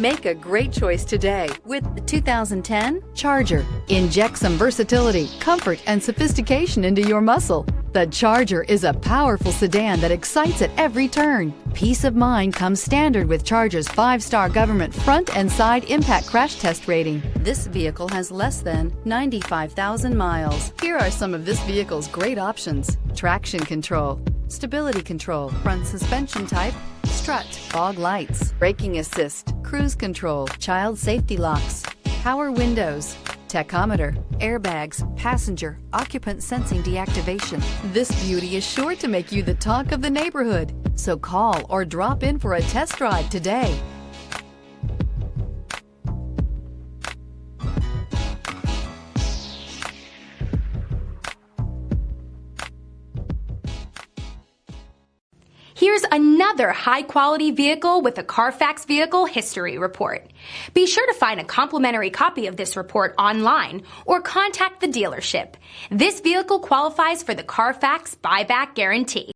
Make a great choice today with the 2010 Charger. Inject some versatility, comfort, and sophistication into your muscle. The Charger is a powerful sedan that excites at every turn. Peace of mind comes standard with Charger's 5-star government front and side impact crash test rating. This vehicle has less than 95,000 miles. Here are some of this vehicle's great options: traction control, stability control, front suspension type, strut, fog lights, braking assist, cruise control, child safety locks, power windows, tachometer, airbags, passenger, occupant sensing deactivation. This beauty is sure to make you the talk of the neighborhood. So call or drop in for a test drive today. Here's another high-quality vehicle with a Carfax Vehicle History Report. Be sure to find a complimentary copy of this report online or contact the dealership. This vehicle qualifies for the Carfax Buyback Guarantee.